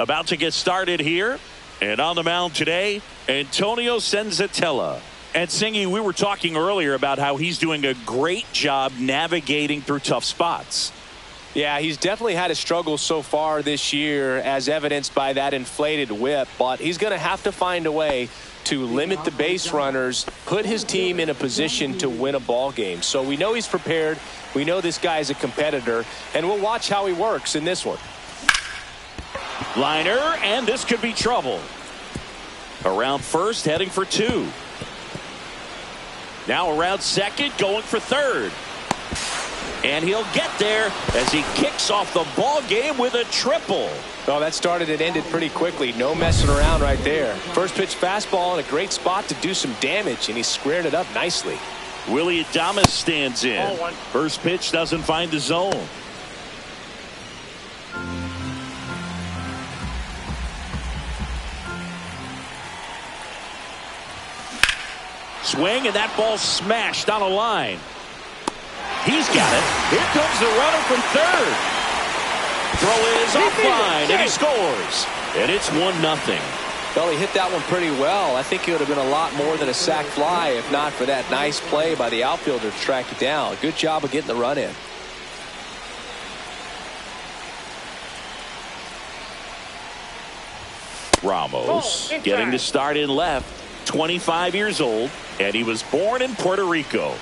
About to get started here. And on the mound today, Antonio Senzatella. And Singy, we were talking earlier about how he's doing a great job navigating through tough spots. Yeah, he's definitely had a struggle so far this year, as evidenced by that inflated whip. But he's going to have to find a way to limit the base runners, put his team in a position to win a ball game. So we know he's prepared. We know this guy is a competitor, and we'll watch how he works in this one. Liner, and this could be trouble. Around first, heading for 2. Now around second, going for third. And he'll get there as he kicks off the ball game with a triple. Oh, that started and ended pretty quickly. No messing around right there. First pitch fastball in a great spot to do some damage, and he squared it up nicely. Willie Adames stands in. First pitch doesn't find the zone. Swing, and that ball smashed on a line. He's got it. Here comes the runner from third. Throw is offline, and he scores. And it's 1-0. Well, he hit that one pretty well. I think it would have been a lot more than a sac fly if not for that nice play by the outfielder to track it down. Good job of getting the run in. Ramos getting to start in left. 25 years old, and he was born in Puerto Rico.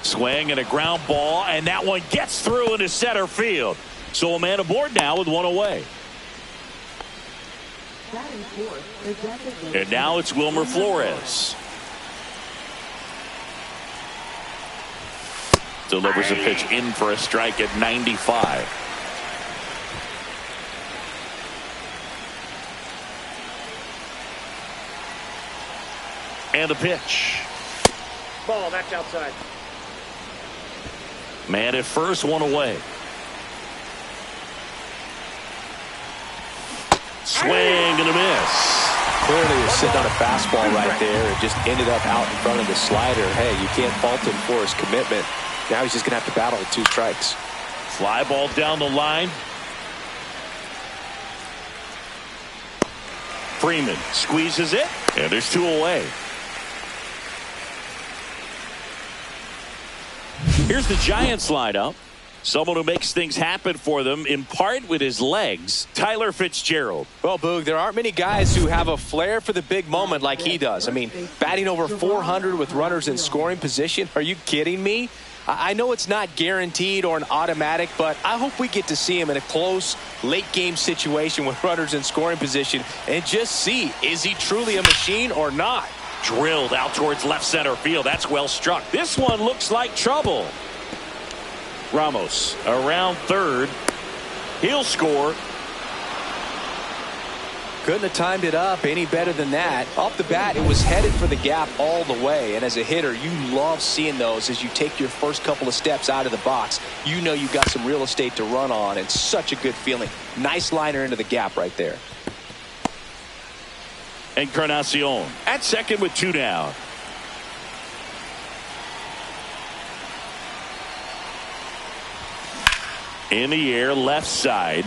Swing and a ground ball, and that one gets through into center field. So a man aboard now with one away. And now it's Wilmer Flores. Delivers a pitch in for a strike at 95. And a pitch. Ball, that's outside. Man at first, one away. Swing and a miss. Clearly he was sitting on a fastball right there. It just ended up out in front of the slider. Hey, you can't fault him for his commitment. Now he's just going to have to battle with 2 strikes. Fly ball down the line. Freeman squeezes it, and there's 2 away. Here's the Giants lineup. Someone who makes things happen for them, in part with his legs, Tyler Fitzgerald. Well, Boog, there aren't many guys who have a flair for the big moment like he does. I mean, batting over 400 with runners in scoring position. Are you kidding me? I know it's not guaranteed or an automatic, but I hope we get to see him in a close, late-game situation with runners in scoring position and just see, is he truly a machine or not? Drilled out towards left center field. That's well struck. This one looks like trouble. Ramos around third. He'll score. Couldn't have timed it up any better than that. Off the bat, it was headed for the gap all the way. And as a hitter, you love seeing those as you take your first couple of steps out of the box. You know you got some real estate to run on, and such a good feeling. Nice liner into the gap right there. Encarnacion at second with 2 down. In the air, left side.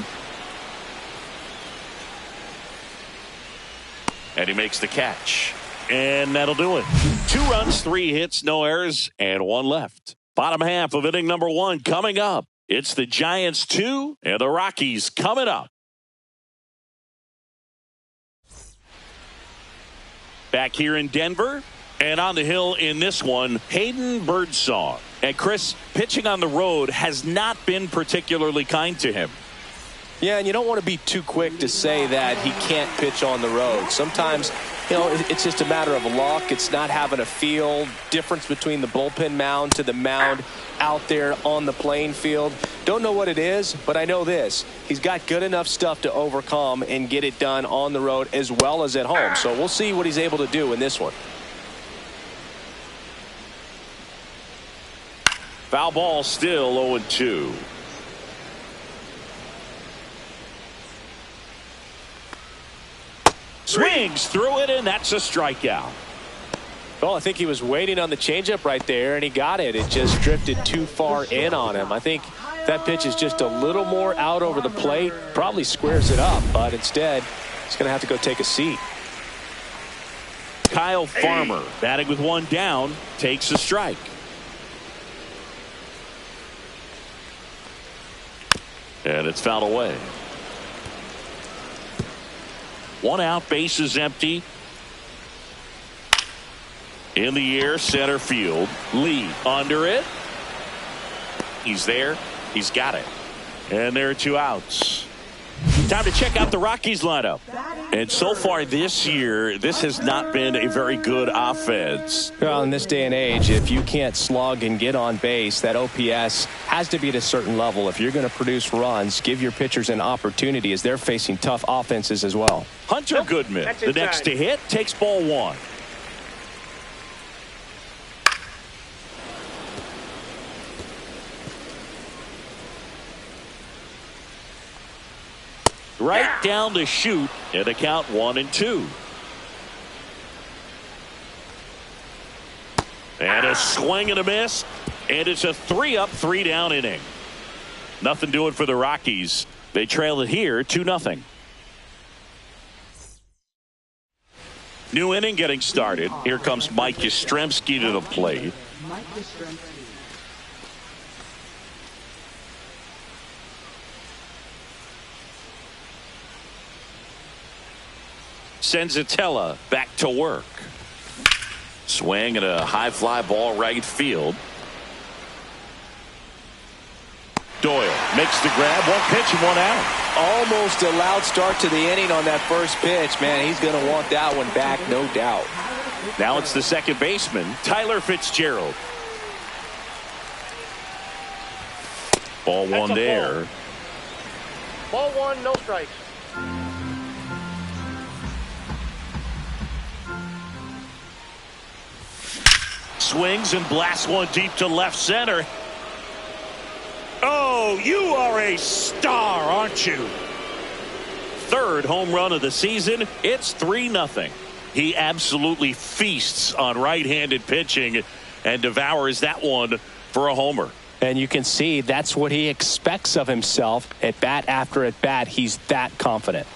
And he makes the catch. And that'll do it. 2 runs, 3 hits, no errors, and 1 left. Bottom half of inning number 1 coming up. It's the Giants 2 and the Rockies coming up. Back here in Denver, and on the hill in this one, Hayden Birdsong. And Chris, pitching on the road has not been particularly kind to him. Yeah, and you don't want to be too quick to say that he can't pitch on the road. Sometimes, you know, it's just a matter of luck. It's not having a feel. Difference between the bullpen mound to the mound out there on the playing field. Don't know what it is, but I know this. He's got good enough stuff to overcome and get it done on the road as well as at home. So we'll see what he's able to do in this one. Foul ball still 0-2. Swings through it, and that's a strikeout. Well, I think he was waiting on the changeup right there, and he got it. It just drifted too far in on him. I think That pitch is just a little more out over the plate. Probably squares it up, but instead, he's going to have to go take a seat. Kyle Farmer, batting with one down, takes a strike. And it's fouled away. One out, bases empty. In the air, center field. Lee under it. He's there. He's got it. And there are two outs. Time to check out the Rockies lineup. And so far this year, this has not been a very good offense. Well, in this day and age, if you can't slug and get on base, that OPS has to be at a certain level. If you're going to produce runs, give your pitchers an opportunity as they're facing tough offenses as well. Hunter Goodman, the next to hit, takes ball one. Right down the chute and a count 1-2. And a swing and a miss. And it's a 3-up, 3-down inning. Nothing doing for the Rockies. They trail it here 2-0. New inning getting started. Here comes Mike Yastrzemski to the plate. Senzatella back to work. Swing and a high fly ball right field. Doyle makes the grab. One pitch and one out. Almost a loud start to the inning on that first pitch. Man, he's going to want that one back, no doubt. Now it's the second baseman, Tyler Fitzgerald. Ball one there. Ball one, no strikes. Swings and blasts one deep to left center. Oh, you are a star, aren't you? Third home run of the season. It's 3-0. He absolutely feasts on right-handed pitching and devours that one for a homer. And you can see that's what he expects of himself at bat after at bat. He's that confident.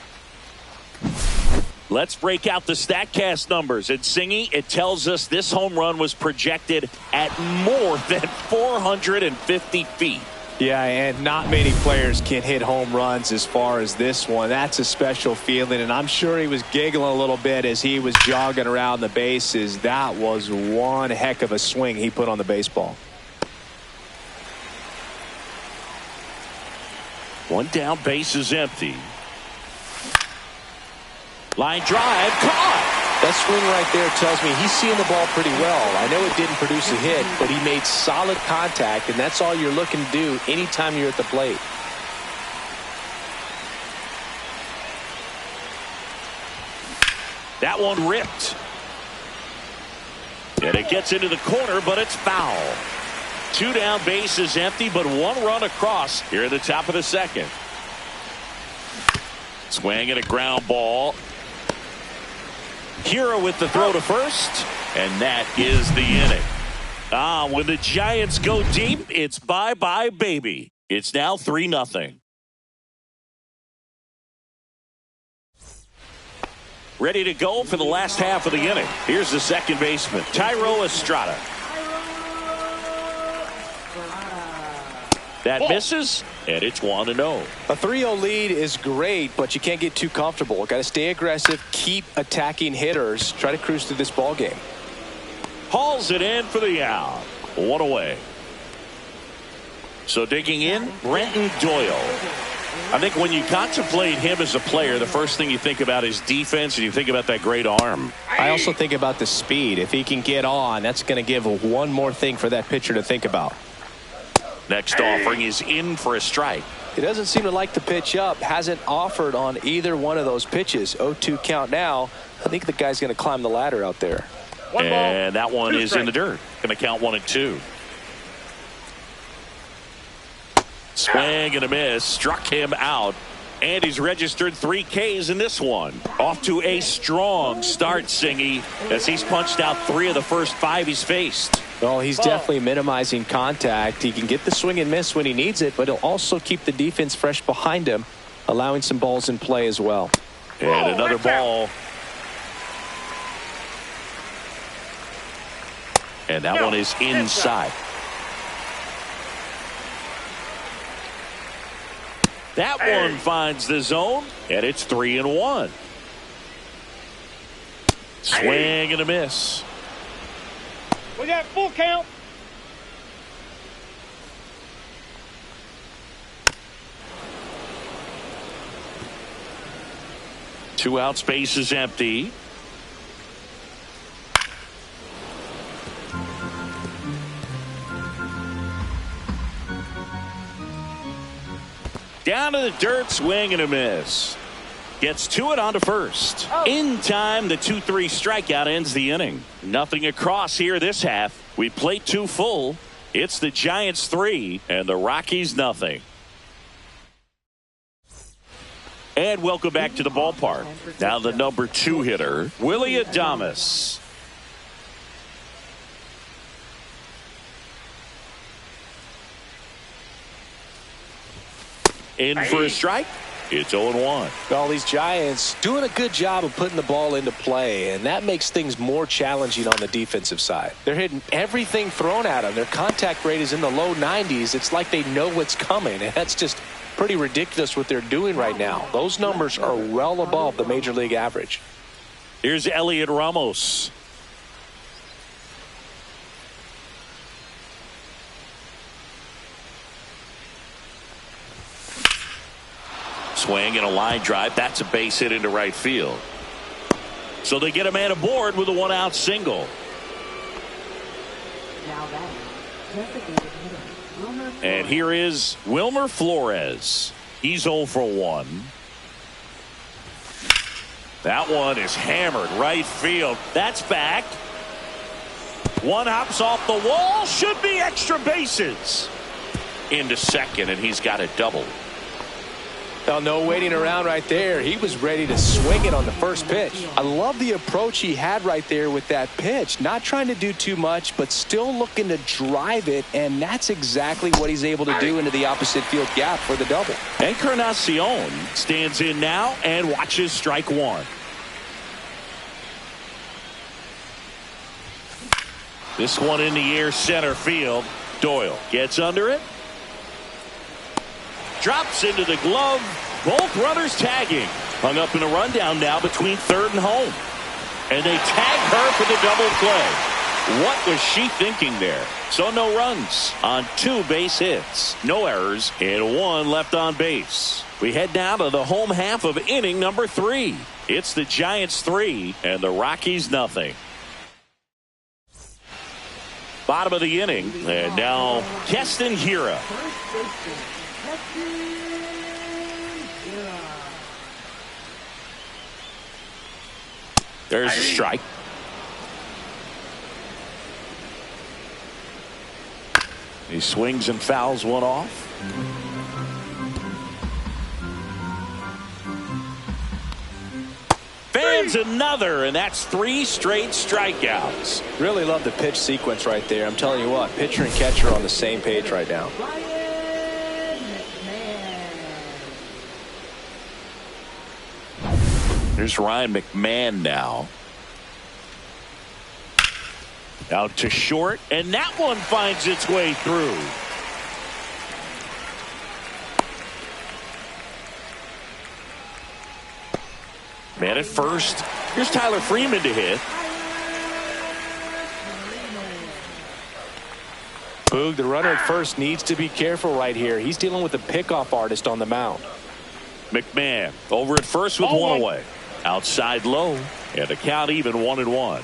Let's break out the StatCast numbers. And Singy, it tells us this home run was projected at more than 450 feet. Yeah, and not many players can hit home runs as far as this one. That's a special feeling, and I'm sure he was giggling a little bit as he was jogging around the bases. That was one heck of a swing he put on the baseball. One down, base is empty. Line drive, caught. That swing right there tells me he's seeing the ball pretty well. I know it didn't produce a hit, but he made solid contact, and that's all you're looking to do anytime you're at the plate. That one ripped. And it gets into the corner, but it's foul. Two down, base is empty, but one run across here at the top of the second. Swing and a ground ball. Hero with the throw to first, and that is the inning. When the Giants go deep, it's bye-bye, baby. It's now 3-0. Ready to go for the last half of the inning. Here's the second baseman, Thairo Estrada. That misses, and it's 1-0. A 3-0 lead is great, but you can't get too comfortable. Got to stay aggressive, keep attacking hitters, try to cruise through this ball game. Hauls it in for the out. One away. So digging in, Brenton Doyle. I think when you contemplate him as a player, the first thing you think about is defense, and you think about that great arm. I also think about the speed. If he can get on, that's going to give one more thing for that pitcher to think about. Next offering is in for a strike. He doesn't seem to like the pitch up. Hasn't offered on either one of those pitches. 0-2 count now. I think the guy's going to climb the ladder out there. And that one is in the dirt. Going to count 1-2. Swing and a miss. Struck him out. And he's registered 3 Ks in this one. Off to a strong start, Singy, as he's punched out 3 of the first 5 he's faced. Well, he's definitely minimizing contact. He can get the swing and miss when he needs it, but he'll also keep the defense fresh behind him, allowing some balls in play as well. And another ball. And that one is inside. That one finds the zone, and it's 3-1. Swing and a miss. We got full count. Two out, space is empty. Down to the dirt, swing and a miss. Gets to it on to first. In time, the 2-3 strikeout ends the inning. Nothing across here this half. We played 2 full. It's the Giants 3 and the Rockies nothing. And welcome back to the ballpark. Now the number 2 hitter, Willie Adames. In for a strike. It's 0-1. Well, these Giants doing a good job of putting the ball into play, and that makes things more challenging on the defensive side. They're hitting everything thrown at them. Their contact rate is in the low 90s. It's like they know what's coming, and that's just pretty ridiculous what they're doing right now. Those numbers are well above the major league average. Here's Elliot Ramos. Swing and a line drive. That's a base hit into right field. So they get a man aboard with a 1-out single. And here is Wilmer Flores. He's 0 for 1. That one is hammered right field. That's back. One hops off the wall. Should be extra bases. Into second, and he's got a double. Well, no waiting around right there. He was ready to swing it on the first pitch. I love the approach he had right there with that pitch. Not trying to do too much, but still looking to drive it, and that's exactly what he's able to do into the opposite field gap for the double. Encarnacion stands in now and watches strike 1. This one in the air, center field. Doyle gets under it. Drops into the glove. Both runners tagging. Hung up in a rundown now between third and home. And they tag her for the double play. What was she thinking there? So no runs on 2 base hits. No errors and 1 left on base. We head now to the home half of inning number 3. It's the Giants 3 and the Rockies nothing. Bottom of the inning. And now Keston Hiura. There's a strike. He swings and fouls one off. Fans another, and that's 3 straight strikeouts. Really love the pitch sequence right there. I'm telling you what, pitcher and catcher are on the same page right now. Here's Ryan McMahon now. Out to short, and that one finds its way through. Man at first. Here's Tyler Freeman to hit. Boog, the runner at first needs to be careful right here. He's dealing with a pickoff artist on the mound. McMahon over at first with 1 away. Outside low, and the count even 1-1.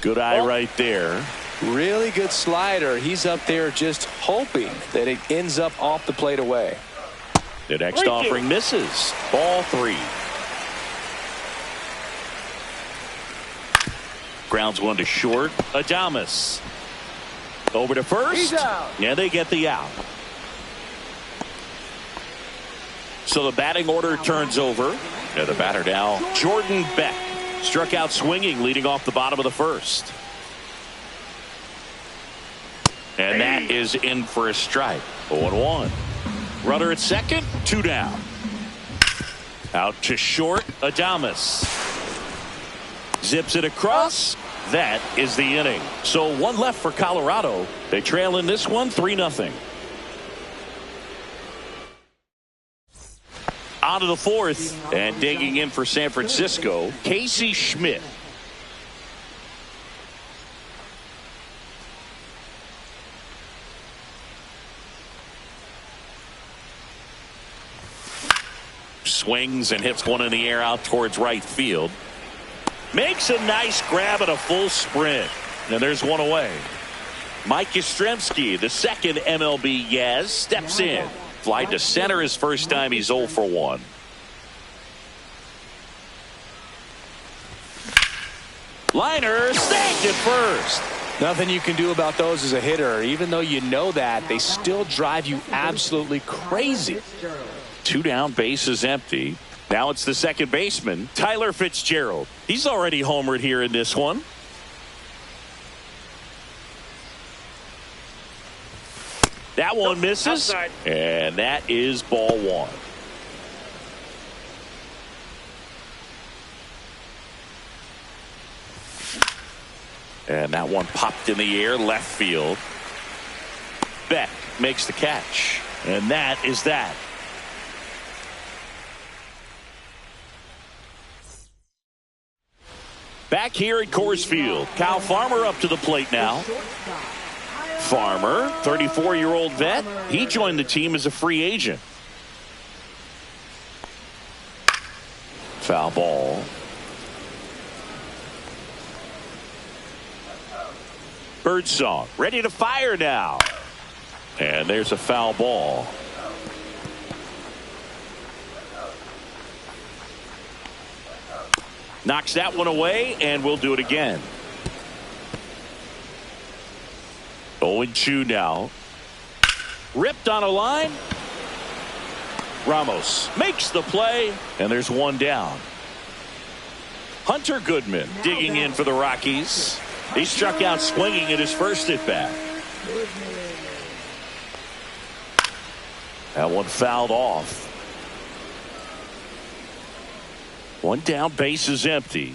Good eye right there. Really good slider. He's up there just hoping that it ends up off the plate away. The next offering misses. Ball 3. Grounds one to short. Adames. Over to first. He's out. And they get the out. So the batting order turns over. And the batter now, Jordan Beck. Struck out swinging, leading off the bottom of the first. And that is in for a strike. 0-1. Runner at second, 2 down. Out to short, Adames. Zips it across. That is the inning. So 1 left for Colorado. They trail in this one 3-0. On to the 4th, and digging in for San Francisco, Casey Schmidt. Swings and hits one in the air out towards right field. Makes a nice grab at a full sprint. And there's one away. Mike Yastrzemski, the second MLB Yaz, steps in. Fly to center his first time. He's 0 for 1. Liner snagged at first. Nothing you can do about those as a hitter. Even though you know that, they still drive you absolutely crazy. 2 down, bases empty. Now it's the second baseman, Tyler Fitzgerald. He's already homered here in this one. That one misses. Outside. And that is ball 1. And that one popped in the air, left field. Beck makes the catch. And that is that. Back here at Coors Field, Kyle Farmer up to the plate now. Farmer, 34-year-old vet. He joined the team as a free agent. Foul ball. Birdsong ready to fire now. And there's a foul ball. Knocks that one away, and we'll do it again. 0-2 now. Ripped on a line. Ramos makes the play, and there's 1 down. Hunter Goodman digging in for the Rockies. He struck out swinging at his first at bat. That one fouled off. 1 down, base is empty.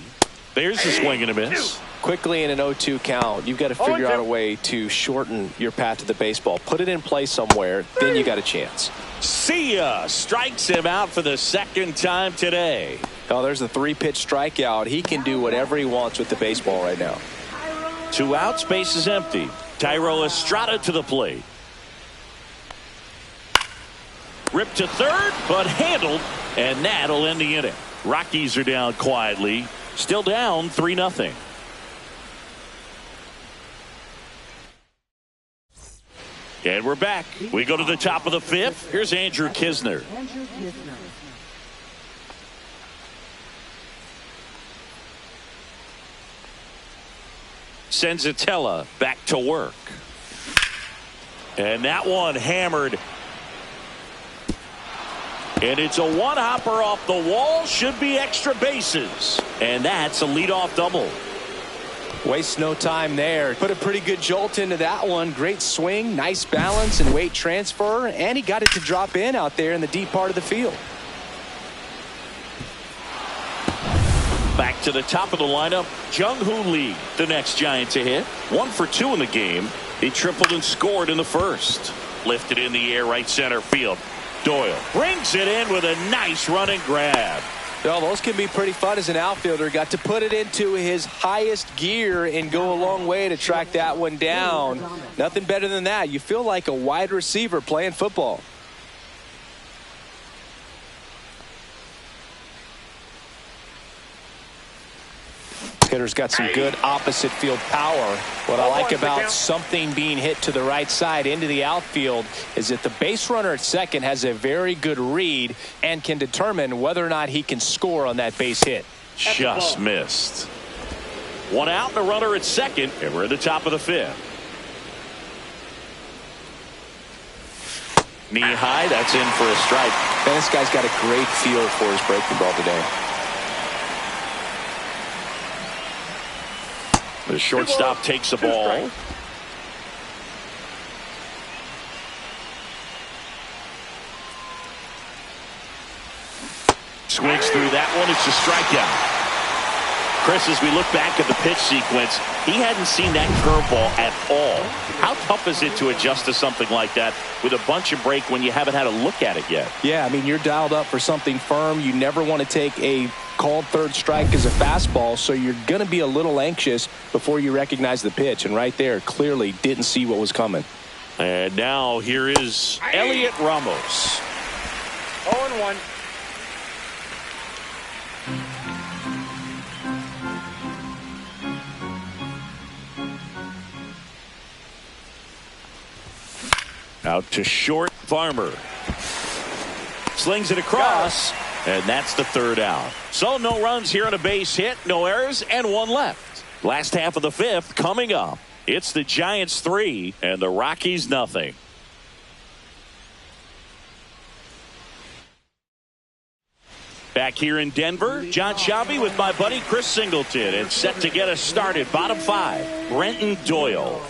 There's a swing and a miss. Quickly in an 0-2 count, you've got to figure out a way to shorten your path to the baseball. Put it in play somewhere, then you got a chance. See ya. Strikes him out for the second time today. Oh, there's a 3-pitch strikeout. He can do whatever he wants with the baseball right now. 2 outs, base is empty. Thairo Estrada to the plate. Ripped to third, but handled, and that'll end the inning. Rockies are down quietly. Still down 3-0. And we're back. We go to the top of the 5th. Here's Andrew Kisner. Senzatella back to work. And that one hammered. And it's a 1-hopper off the wall. Should be extra bases. And that's a leadoff double. Waste no time there. Put a pretty good jolt into that one. Great swing, nice balance and weight transfer. And he got it to drop in out there in the deep part of the field. Back to the top of the lineup, Jung-Hoo Lee, the next Giant to hit. 1 for 2 in the game. He tripled and scored in the first. Lifted in the air, right center field. Doyle brings it in with a nice running grab. Well, those can be pretty fun as an outfielder. Got to put it into his highest gear and go a long way to track that one down. Nothing better than that. You feel like a wide receiver playing football. Hitter's got some good opposite field power. What I like about something being hit to the right side into the outfield is that the base runner at second has a very good read and can determine whether or not he can score on that base hit. Just missed. 1 out and a runner at second, and we're at the top of the 5th. Knee high, that's in for a strike. And this guy's got a great feel for his breaking ball today. The shortstop takes the ball. Swings through that one. It's a strikeout. Chris, as we look back at the pitch sequence, he hadn't seen that curveball at all. How tough is it to adjust to something like that with a bunch of break when you haven't had a look at it yet? Yeah, I mean, you're dialed up for something firm. You never want to take a called third strike as a fastball, so you're going to be a little anxious before you recognize the pitch. And right there, clearly didn't see what was coming. And now here is Elliot Ramos. 0-1. Out to short, Farmer. Slings it across, and that's the third out. So no runs here on a base hit, no errors, and one left. Last half of the fifth coming up. It's the Giants 3 and the Rockies nothing. Back here in Denver, John Shabby with my buddy Chris Singleton, and set to get us started. Bottom 5, Brenton Doyle.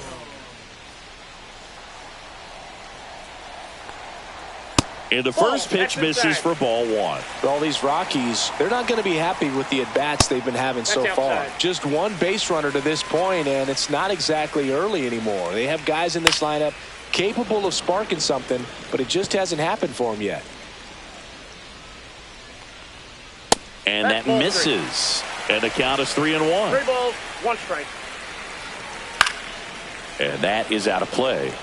And the first pitch misses for ball 1. All these Rockies, they're not going to be happy with the at-bats they've been having so far. Just one base runner to this point, and it's not exactly early anymore. They have guys in this lineup capable of sparking something, but it just hasn't happened for them yet. And that misses. And the count is 3-1. 3 balls, 1 strike. And that is out of play.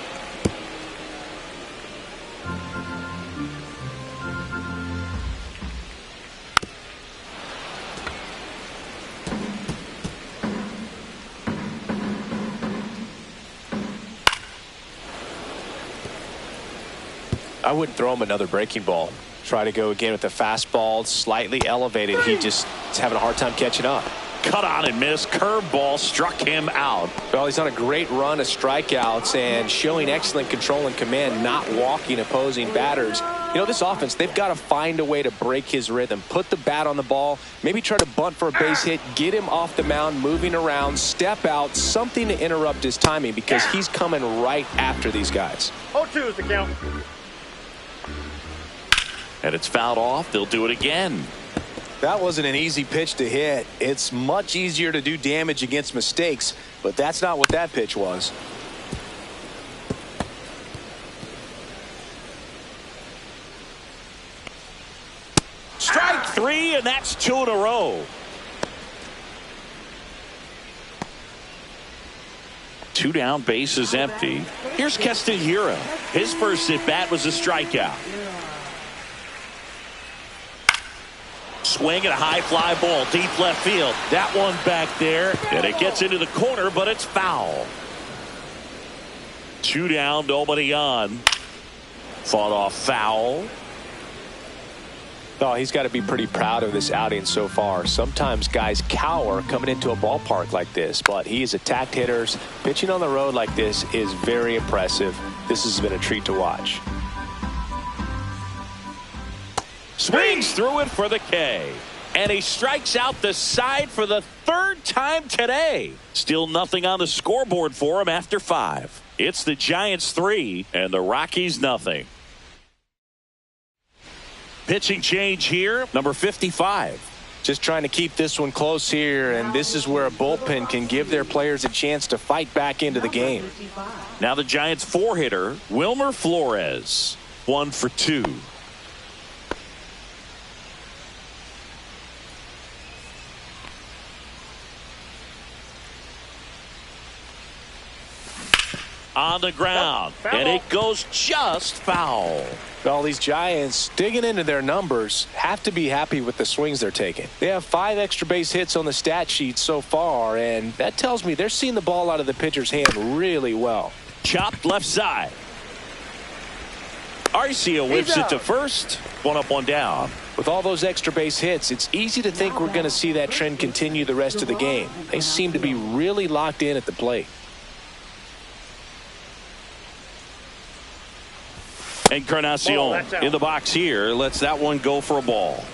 I wouldn't throw him another breaking ball. Try to go again with the fastball, slightly elevated. He just is having a hard time catching up. Cut on and miss. Curveball struck him out. Well, he's on a great run of strikeouts and showing excellent control and command, not walking opposing batters. You know, this offense, they've got to find a way to break his rhythm. Put the bat on the ball, maybe try to bunt for a base hit, get him off the mound, moving around, step out, something to interrupt his timing because he's coming right after these guys. 0-2 is the count. And it's fouled off. They'll do it again. That wasn't an easy pitch to hit. It's much easier to do damage against mistakes, but that's not what that pitch was. Strike 3, and that's 2 in a row. 2 down, base is empty. Here's Castanheira. His first at bat was a strikeout. Swing and a high fly ball, deep left field. That one back there, and it gets into the corner, but it's foul. 2 down, nobody on. Fought off foul. Oh, he's got to be pretty proud of this outing so far. Sometimes guys cower coming into a ballpark like this, but he has attacked hitters. Pitching on the road like this is very impressive. This has been a treat to watch. Swings through it for the K. And he strikes out the side for the 3rd time today. Still nothing on the scoreboard for him after 5. It's the Giants 3 and the Rockies nothing. Pitching change here, number 55. Just trying to keep this one close here, and this is where a bullpen can give their players a chance to fight back into the game. Now the Giants 4-hitter, Wilmer Flores. 1 for 2. On the ground, and it goes just foul. All these Giants digging into their numbers have to be happy with the swings they're taking. They have 5 extra base hits on the stat sheet so far, and that tells me they're seeing the ball out of the pitcher's hand really well. Chopped left side. Arcia whips it to first. 1 up, 1 down. With all those extra base hits, it's easy to think we're going to see that trend continue the rest of the game. They seem to be really locked in at the plate. Encarnacion in the box here lets that one go for a ball.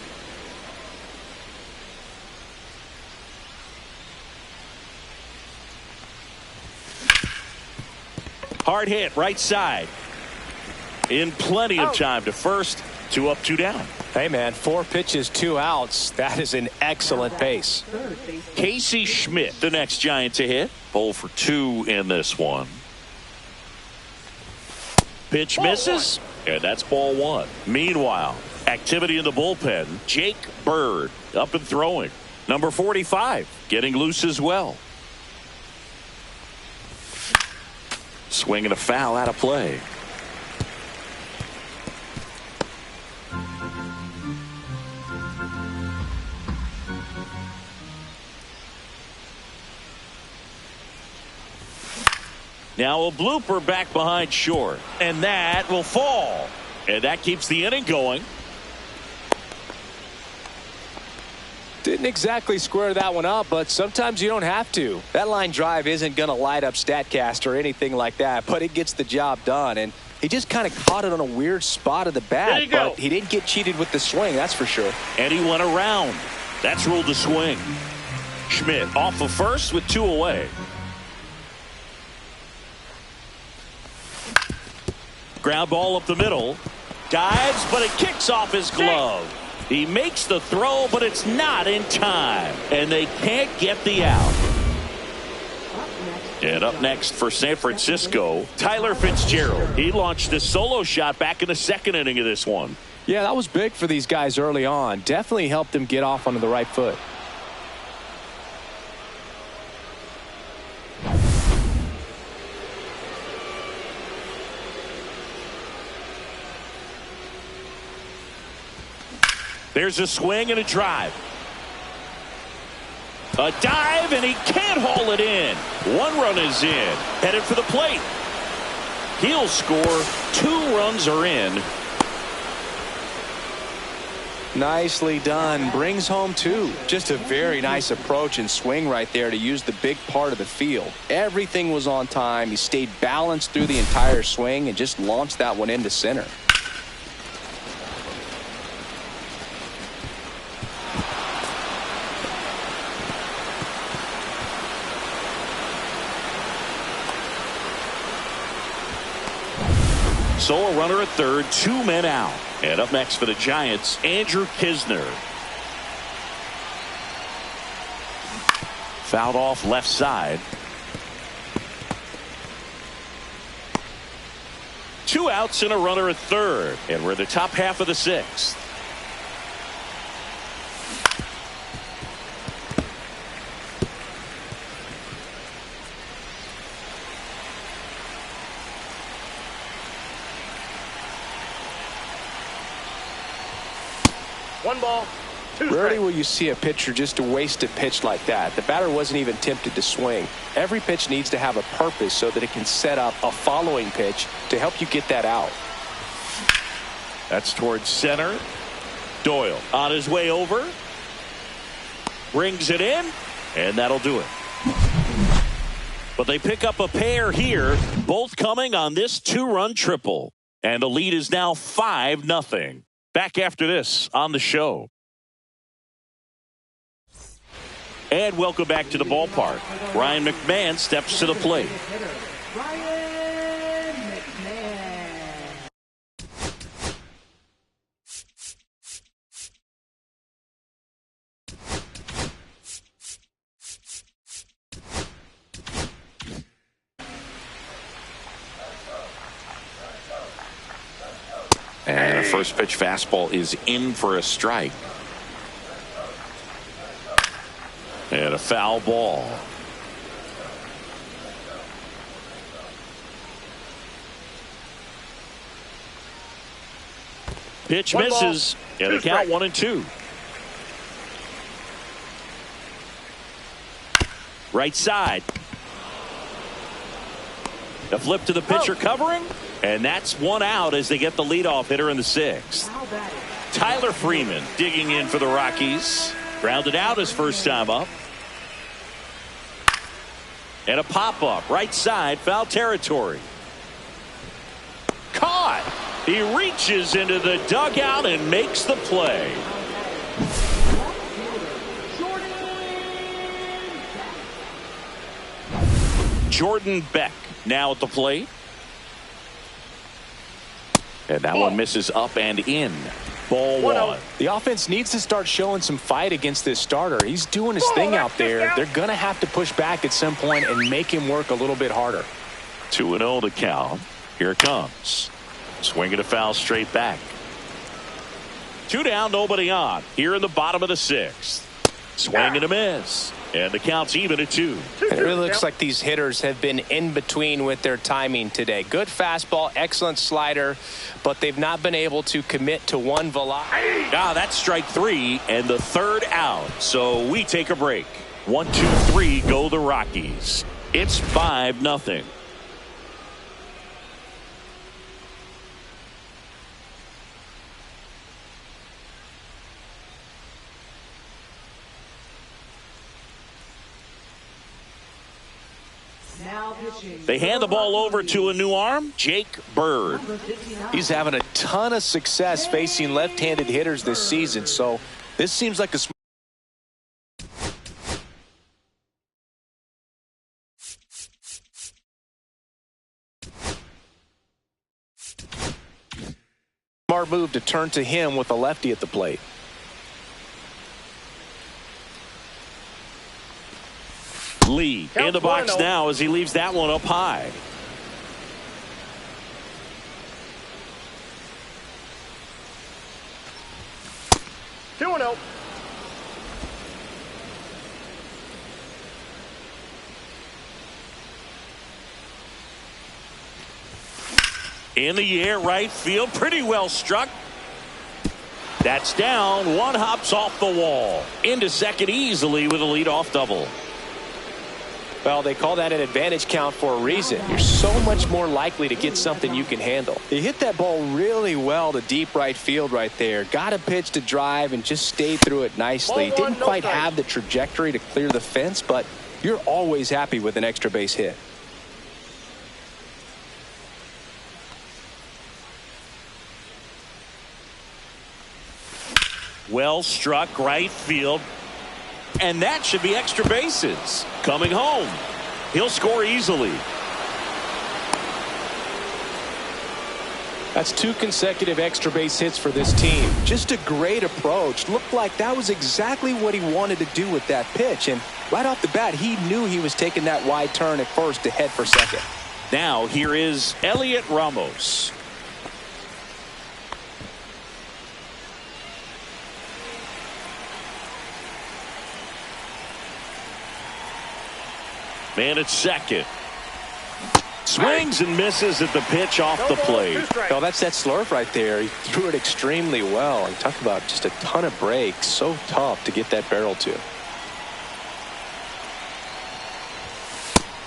Hard hit right side. In plenty of time to first. 2 up, 2 down. Hey, man, 4 pitches, 2 outs. That is an excellent pace. Casey Schmidt, the next Giant to hit. 0 for 2 in this one. Pitch misses, and that's ball 1. Meanwhile, activity in the bullpen. Jake Bird up and throwing. Number 45 getting loose as well. Swing and a foul out of play. Now a blooper back behind short, and that will fall, and that keeps the inning going. Didn't exactly square that one up, but sometimes you don't have to. That line drive isn't going to light up StatCast or anything like that, but it gets the job done, and he just kind of caught it on a weird spot of the bat, but he didn't get cheated with the swing, that's for sure. And he went around. That's ruled a swing. Schmidt off of first with 2 away. Ground ball up the middle. Dives, but it kicks off his glove. He makes the throw, but it's not in time. And they can't get the out. And up next for San Francisco, Tyler Fitzgerald. He launched a solo shot back in the 2nd inning of this one. Yeah, that was big for these guys early on. Definitely helped them get off onto the right foot. There's a swing and a drive. A dive, and he can't haul it in. 1 run is in. Headed for the plate. He'll score. 2 runs are in. Nicely done. Brings home 2. Just a very nice approach and swing right there to use the big part of the field. Everything was on time. He stayed balanced through the entire swing and just launched that one into center. So a runner at third, 2 men out. And up next for the Giants, Andrew Kisner. Fouled off left side. 2 outs and a runner at third. And we're the top half of the 6th. Rarely will you see a pitcher just waste a pitch like that. The batter wasn't even tempted to swing. Every pitch needs to have a purpose so that it can set up a following pitch to help you get that out. That's towards center. Doyle on his way over. Brings it in, and that'll do it. But they pick up a pair here, both coming on this 2-run triple. And the lead is now 5-0. Back after this on the show. And welcome back to the ballpark. Ryan McMahon steps to the plate. And a first pitch fastball is in for a strike. And a foul ball. Pitch misses. And the count 1-2. Right side. The flip to the pitcher covering. And that's 1 out as they get the leadoff hitter in the 6th. Tyler Freeman digging in for the Rockies. Grounded out his first time up. And a pop-up right side, foul territory. Caught. He reaches into the dugout and makes the play. Jordan Beck now at the plate. And that one misses up and in. Ball one. The offense needs to start showing some fight against this starter. He's doing his thing out there. They're going to have to push back at some point and make him work a little bit harder. 2-0 to count. Here it comes. Swinging a foul straight back. 2 down, nobody on. Here in the bottom of the 6th. Swing and a miss. And the count's even at 2. It really looks like these hitters have been in between with their timing today. Good fastball, excellent slider, but they've not been able to commit to one velocity. Ah, that's strike 3 and the 3rd out. So we take a break. 1, 2, 3 go the Rockies. It's 5-0. They hand the ball over to a new arm, Jake Bird. He's having a ton of success facing left-handed hitters this season, so this seems like a smart move to turn to him with a lefty at the plate. Lee in the box now as he leaves that one up high. Two and 0. In the air, right field, pretty well struck. That's down. One hops off the wall. Into second easily with a leadoff double. Well, they call that an advantage count for a reason. You're so much more likely to get something you can handle. He hit that ball really well to deep right field right there. Got a pitch to drive and just stayed through it nicely. Didn't quite have the trajectory to clear the fence, but you're always happy with an extra base hit. Well struck right field. And that should be extra bases. Coming home. He'll score easily. That's 2 consecutive extra base hits for this team. Just a great approach. Looked like that was exactly what he wanted to do with that pitch. And right off the bat, he knew he was taking that wide turn at first to head for second. Now here is Elliot Ramos. Man at second. Swings and misses at the pitch off the plate. Well, that's that slurve right there. He threw it extremely well. And talk about just a ton of breaks. So tough to get that barrel to.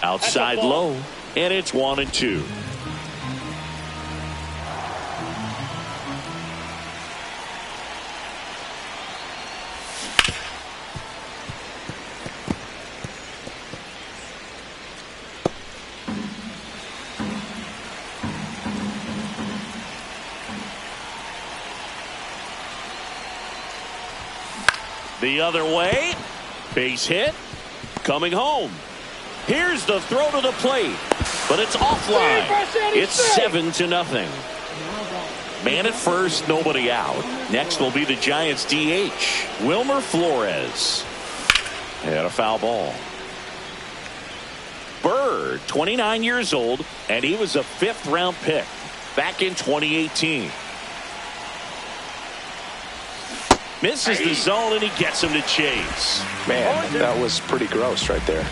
Outside low. And it's 1-2. The other way. Base hit. Coming home. Here's the throw to the plate. But it's offline. It's 7-0. Man at first, nobody out. Next will be the Giants DH, Wilmer Flores. And a foul ball. Bird, 29 years old, and he was a 5th-round pick back in 2018. Misses the zone, and he gets him to chase. Man, that was pretty gross right there.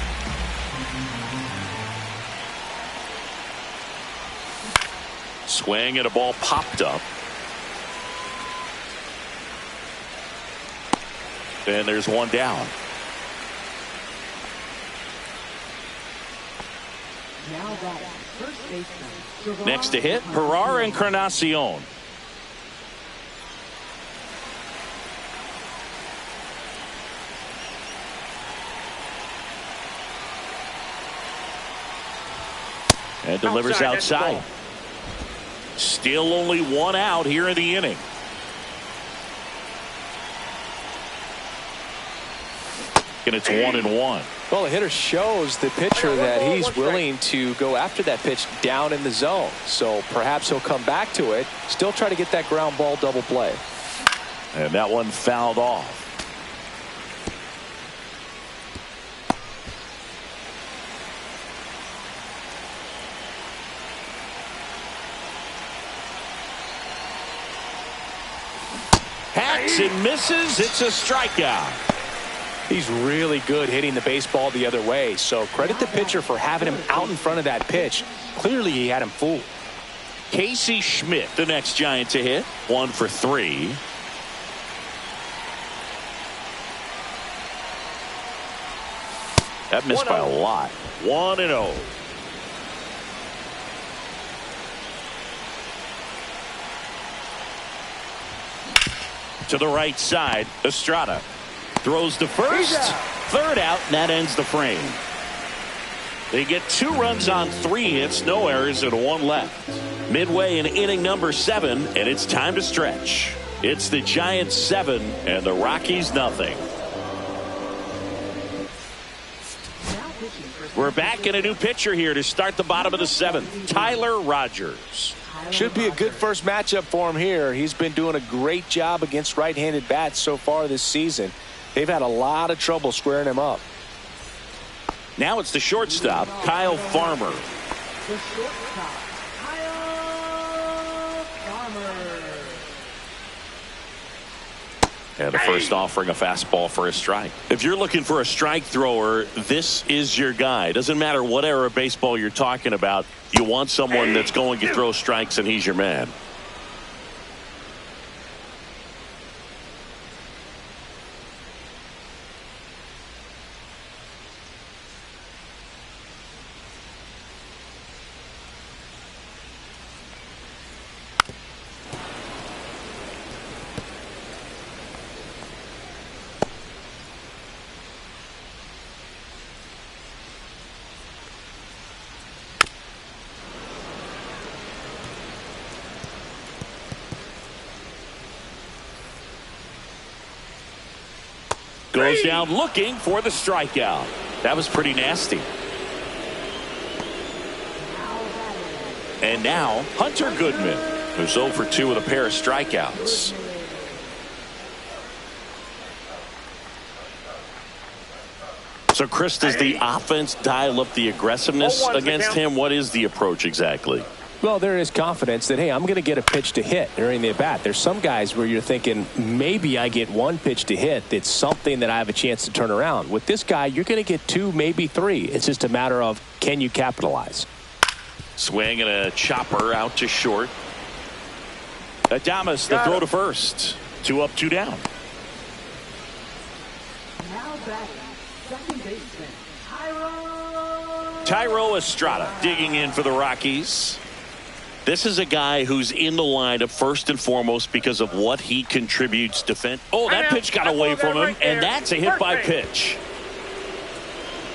Swing and a ball popped up. And there's one down. Next to hit, Herrera Encarnacion. And delivers outside. Still only one out here in the inning. And it's 1-1. Well, the hitter shows the pitcher that he's willing to go after that pitch down in the zone. So perhaps he'll come back to it, still try to get that ground ball double play. And that one fouled off. Hacks and misses. It's a strikeout. He's really good hitting the baseball the other way, so credit the pitcher for having him out in front of that pitch. Clearly he had him fooled. Casey Schmidt, the next Giant to hit. 1 for 3. That missed by a lot. 1-0. To the right side, Estrada throws to first. Third out, and that ends the frame. They get 2 runs on 3 hits, no errors, and 1 left. Midway in inning number 7, and it's time to stretch. It's the Giants 7 and the Rockies nothing. We're back in a new pitcher here to start the bottom of the 7th. Tyler Rogers. Should be a good first matchup for him here. He's been doing a great job against right-handed bats so far this season. They've had a lot of trouble squaring him up. Now it's the shortstop, Kyle Farmer. The shortstop, Kyle Farmer. And the first offering a fastball for a strike. If you're looking for a strike thrower, this is your guy. Doesn't matter what era of baseball you're talking about. You want someone that's going to throw strikes, and he's your man. Goes down looking for the strikeout. That was pretty nasty. And now Hunter Goodman, who's 0 for 2 with a pair of strikeouts. So, Chris, does the offense dial up the aggressiveness against him? What is the approach exactly? Well, there is confidence that, hey, I'm going to get a pitch to hit during the at-bat. There's some guys where you're thinking, maybe I get 1 pitch to hit. It's something that I have a chance to turn around. With this guy, you're going to get 2, maybe 3. It's just a matter of, can you capitalize? Swing and a chopper out to short. Adames, the throw to first. 2 up, 2 down. Now batting, second baseman, Tyro Estrada digging in for the Rockies. This is a guy who's in the lineup first and foremost because of what he contributes defense. Oh, that pitch got away from him, and that's a hit by pitch.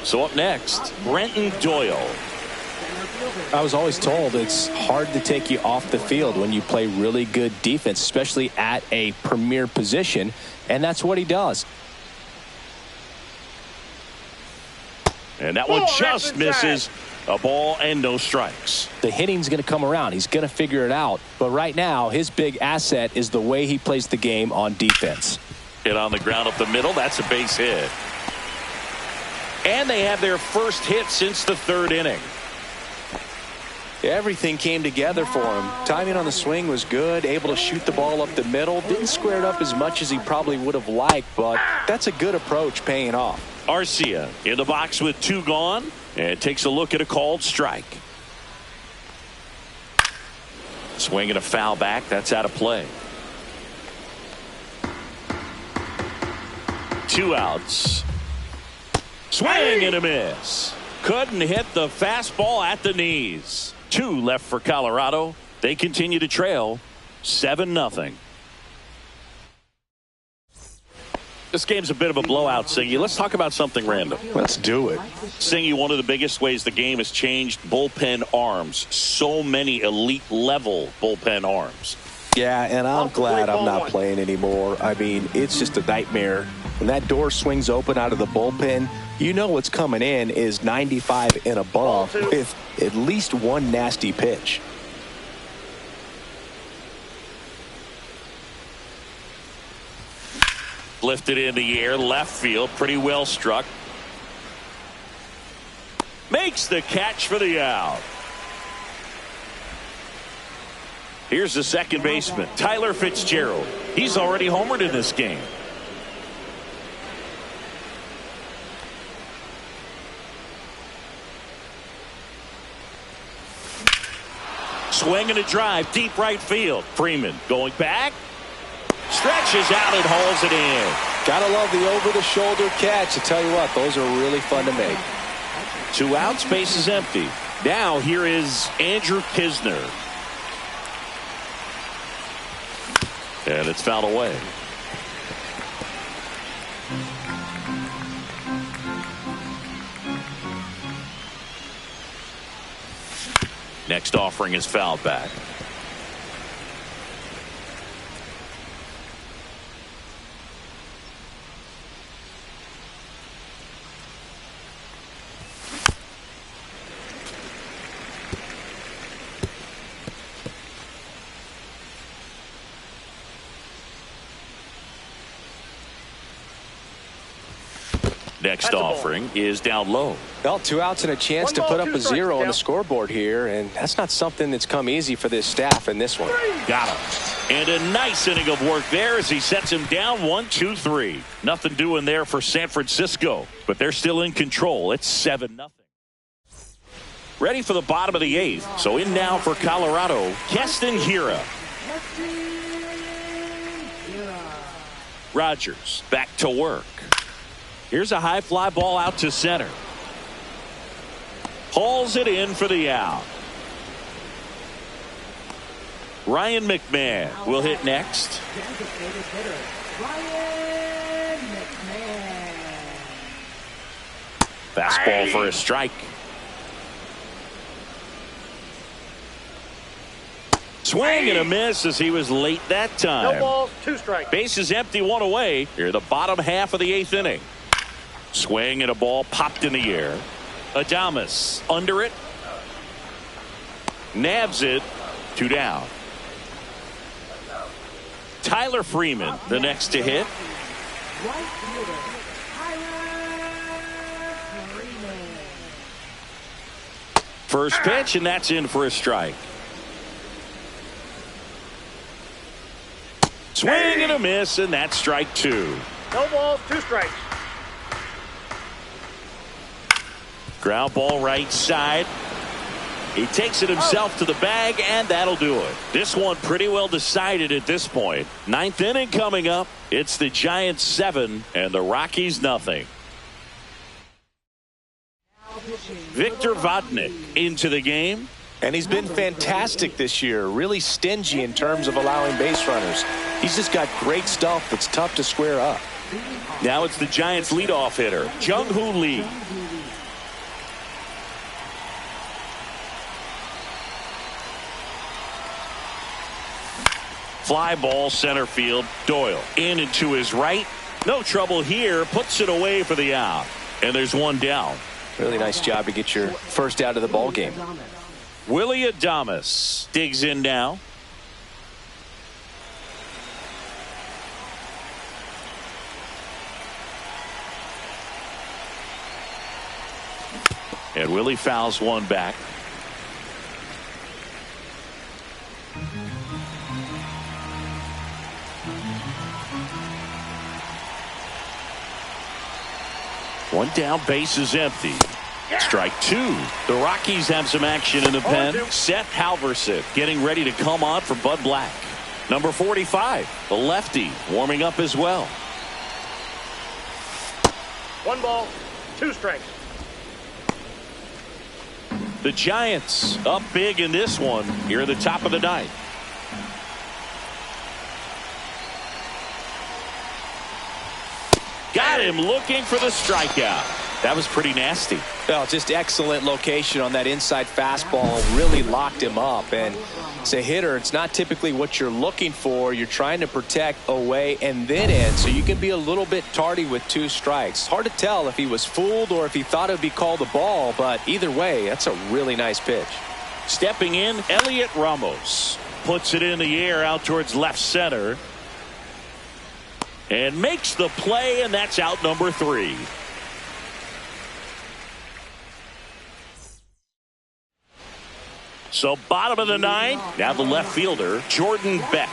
So up next, Brenton Doyle. I was always told it's hard to take you off the field when you play really good defense, especially at a premier position, and that's what he does. And that one just misses. A ball and no strikes. The hitting's going to come around. He's going to figure it out. But right now, his big asset is the way he plays the game on defense. Hit on the ground up the middle. That's a base hit. And they have their first hit since the 3rd inning. Everything came together for him. Timing on the swing was good. Able to shoot the ball up the middle. Didn't square it up as much as he probably would have liked, but that's a good approach paying off. Arcia in the box with 2 gone. And takes a look at a called strike. Swing and a foul back. That's out of play. 2 outs. Swing and a miss. Couldn't hit the fastball at the knees. 2 left for Colorado. They continue to trail 7-0. This game's a bit of a blowout, Singy. Let's talk about something random. Let's do it. Singy, one of the biggest ways the game has changed, bullpen arms. So many elite level bullpen arms. Yeah, and I'm glad I'm not playing anymore. I mean, it's just a nightmare. When that door swings open out of the bullpen, you know what's coming in is 95 and above with at least one nasty pitch. Lifted in the air, left field, pretty well struck. Makes the catch for the out. Here's the second baseman, Tyler Fitzgerald. He's already homered in this game. Swing and a drive, deep right field. Freeman going back. Stretches out and hauls it in. Gotta love the over-the-shoulder catch. I tell you what, those are really fun to make. 2 outs, base is empty. Now here is Andrew Kisner. And it's fouled away. Next offering is fouled back. Next offering is down low. Well, 2 outs and a chance to put up a 0 on the scoreboard here, and that's not something that's come easy for this staff in this one. Got him. And a nice inning of work there as he sets him down 1-2-3. Nothing doing there for San Francisco, but they're still in control. It's 7-0. Ready for the bottom of the 8th. So in now for Colorado, Keston Hiura. Rogers back to work. Here's a high fly ball out to center. Hauls it in for the out. Ryan McMahon will hit next. Fastball for a strike. Swing and a miss as he was late that time. No balls, 2 strikes. Base is empty, 1 away. Here the bottom half of the 8th inning. Swing and a ball popped in the air. Adames under it. Nabs it. 2 down. Tyler Freeman the next to hit. First pitch, and that's in for a strike. Swing and a miss, and that's strike 2. No balls, 2 strikes. Ground ball right side. He takes it himself to the bag, and that'll do it. This one pretty well decided at this point. 9th inning coming up. It's the Giants 7 and the Rockies nothing. Victor Vodnik into the game. And he's been fantastic this year. Really stingy in terms of allowing base runners. He's just got great stuff that's tough to square up. Now it's the Giants leadoff hitter, Jung-Hoo Lee. Fly ball center field. Doyle in and to his right. No trouble here. Puts it away for the out. And there's 1 down. Really nice job to get your first out of the ball game. Willie Adames digs in now. And Willie fouls 1 back. One down, base is empty. Strike 2. The Rockies have some action in the pen. Seth Halverson getting ready to come on for Bud Black. Number 45, the lefty, warming up as well. 1 ball, 2 strikes. The Giants up big in this one here at the top of the 9th. Got him looking for the strikeout. That was pretty nasty. Well, just excellent location on that inside fastball. Really locked him up. And as a hitter, it's not typically what you're looking for. You're trying to protect away and then in, so you can be a little bit tardy with 2 strikes. It's hard to tell if he was fooled or if he thought it would be called a ball, but either way, that's a really nice pitch. Stepping in, Elliot Ramos puts it in the air out towards left center and makes the play, and that's out number 3. So bottom of the 9th, now the left fielder, Jordan Beck.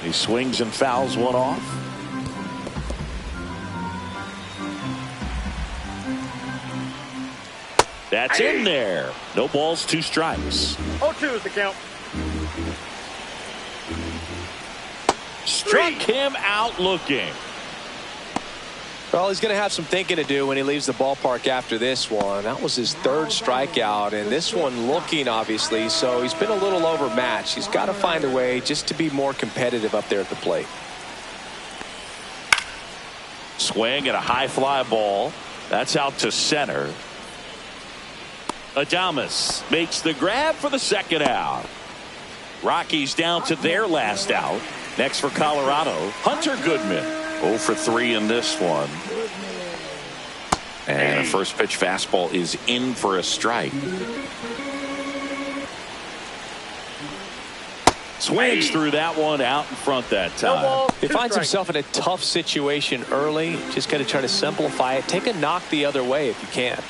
He swings and fouls one off. That's in there. No balls, 2 strikes. 0-2 is the count. Struck him out looking. Well, he's going to have some thinking to do when he leaves the ballpark after this one. That was his 3rd strikeout, and this one looking, obviously, so he's been a little overmatched. He's got to find a way just to be more competitive up there at the plate. Swing at a high fly ball. That's out to center. Adames makes the grab for the 2nd out. Rockies down to their last out. Next for Colorado, Hunter Goodman. 0 for 3 in this one. And a first pitch fastball is in for a strike. Swings through that one out in front that time. He finds himself in a tough situation early. Just got to try to simplify it. Take a knock the other way if you can.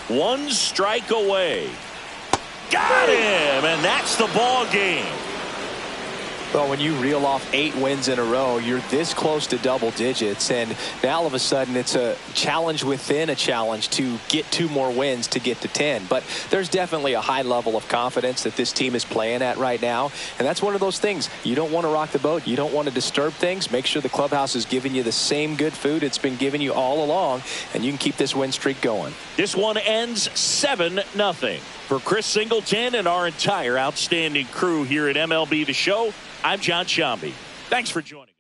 One strike away. Got him, and that's the ball game. Well, when you reel off 8 wins in a row, you're this close to double digits, and now all of a sudden it's a challenge within a challenge to get 2 more wins to get to 10. But there's definitely a high level of confidence that this team is playing at right now, and that's one of those things. You don't want to rock the boat. You don't want to disturb things. Make sure the clubhouse is giving you the same good food it's been giving you all along, and you can keep this win streak going. This one ends 7-0. For Chris Singleton and our entire outstanding crew here at MLB The Show, I'm John Shambi. Thanks for joining.